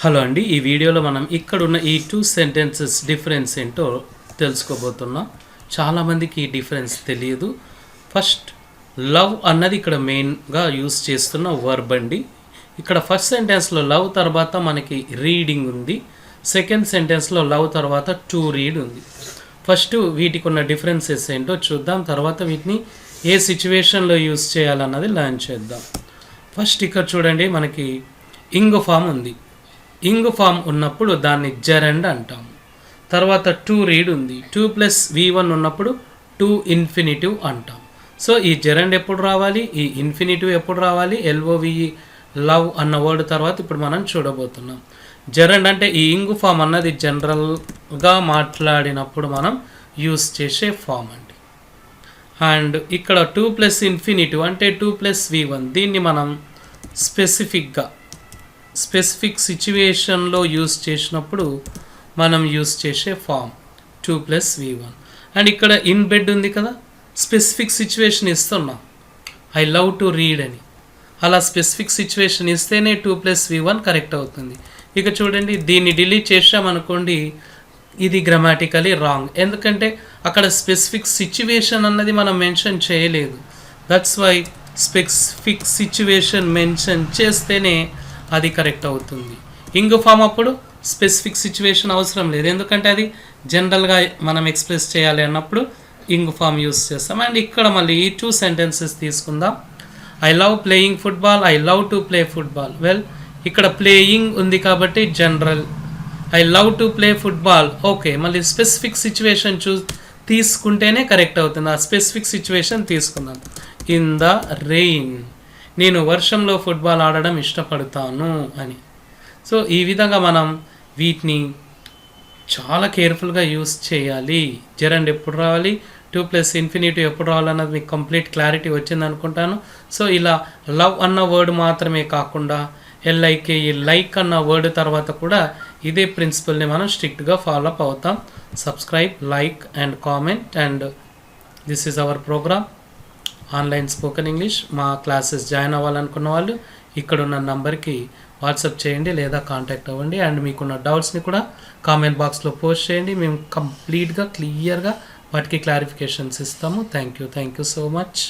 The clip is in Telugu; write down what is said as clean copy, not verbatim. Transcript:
హలో అండి, ఈ వీడియోలో మనం ఇక్కడున్న ఈ 2 సెంటెన్సెస్ డిఫరెన్స్ ఏంటో తెలుసుకోబోతున్నాం. చాలామందికి ఈ డిఫరెన్స్ తెలియదు. ఫస్ట్ లవ్ అన్నది ఇక్కడ మెయిన్గా యూస్ చేస్తున్న వర్బ్ అండి. ఇక్కడ ఫస్ట్ సెంటెన్స్లో లవ్ తర్వాత మనకి రీడింగ్ ఉంది. సెకండ్ సెంటెన్స్లో లవ్ తర్వాత టు రీడ్ ఉంది. ఫస్ట్ వీటికి ఉన్న డిఫరెన్సెస్ ఏంటో చూద్దాం. తర్వాత వీటిని ఏ సిచ్యువేషన్లో యూస్ చేయాలన్నది లర్న్ చేద్దాం. ఫస్ట్ ఇక్కడ చూడండి, మనకి ఇంగ్ ఫామ్ ఉంది. ఇంగ్ ఫామ్ ఉన్నప్పుడు దాన్ని జెరండ్ అంటాము. తర్వాత టు రీడ్ ఉంది. 2+V1 ఉన్నప్పుడు టు ఇన్ఫినిటివ్ అంటాం. సో ఈ జెరండ్ ఎప్పుడు రావాలి, ఈ ఇన్ఫినిటివ్ ఎప్పుడు రావాలి, LOVE లవ్ అన్న వర్డ్ తర్వాత ఇప్పుడు మనం చూడబోతున్నాం. జెరండ్ అంటే ఈ ఇంగ్ ఫామ్ అన్నది జనరల్గా మాట్లాడినప్పుడు మనం యూస్ చేసే ఫామ్ అండి. అండ్ ఇక్కడ 2+ ఇన్ఫినిటివ్ అంటే 2+V1, దీన్ని మనం స్పెసిఫిక్ సిచ్యువేషన్లో యూస్ చేసినప్పుడు మనం యూస్ చేసే ఫామ్ 2+V1. అండ్ ఇక్కడ ఇన్ బెడ్ ఉంది కదా, స్పెసిఫిక్ సిచ్యువేషన్ ఇస్తున్నాం, ఐ లవ్ టు రీడ్ అని. అలా స్పెసిఫిక్ సిచ్యువేషన్ ఇస్తేనే 2+V1 కరెక్ట్ అవుతుంది. ఇక చూడండి, దీన్ని డిలీట్ చేసామనుకోండి, ఇది గ్రామాటికలీ రాంగ్. ఎందుకంటే అక్కడ స్పెసిఫిక్ సిచ్యువేషన్ అన్నది మనం మెన్షన్ చేయలేదు. That's why specific situation mention చేస్తేనే అది కరెక్ట్ అవుతుంది. ఇంగ్ ఫామ్ అప్పుడు స్పెసిఫిక్ సిచ్యువేషన్ అవసరం లేదు, ఎందుకంటే అది జనరల్గా మనం ఎక్స్ప్రెస్ చేయాలి అన్నప్పుడు ఇంగ్ ఫామ్ యూస్ చేస్తాం. అండ్ ఇక్కడ మళ్ళీ ఈ 2 సెంటెన్సెస్ తీసుకుందాం. I love playing football, I love to play football. Well, ఇక్కడ ప్లేయింగ్ ఉంది కాబట్టి general, I love to play football. Okay, మళ్ళీ స్పెసిఫిక్ సిచ్యువేషన్ తీసుకుంటేనే కరెక్ట్ అవుతుంది. ఆ స్పెసిఫిక్ సిచ్యువేషన్ తీసుకుందాం. ఇన్ ద రెయిన్, నేను వర్షంలో ఫుట్బాల్ ఆడడం ఇష్టపడతాను అని. సో ఈ విధంగా మనం వీటిని చాలా కేర్ఫుల్గా యూస్ చేయాలి. జెరండ్ ఎప్పుడు రావాలి, 2+ ఇన్ఫినిటివ్ ఎప్పుడు రావాలన్నది మీకు కంప్లీట్ క్లారిటీ వచ్చింది అనుకుంటాను. సో ఇలా లవ్ అన్న వర్డ్ మాత్రమే కాకుండా LIKE లైక్ అన్న వర్డ్ తర్వాత కూడా ఇదే ప్రిన్సిపల్ని మనం స్ట్రిక్ట్గా ఫాలో అప్ అవుతాం. Subscribe, like and comment. And this is our program online spoken English. మా క్లాసెస్ జాయిన్ అవ్వాలనుకున్న వాళ్ళు ఇక్కడున్న నంబర్కి వాట్సాప్ చేయండి లేదా కాంటాక్ట్ అవ్వండి. అండ్ మీకున్న డౌట్స్ని కూడా కామెంట్ బాక్స్లో పోస్ట్ చేయండి. మేము కంప్లీట్గా క్లియర్గా వాటికి క్లారిఫికేషన్స్ ఇస్తాము. Thank you so much.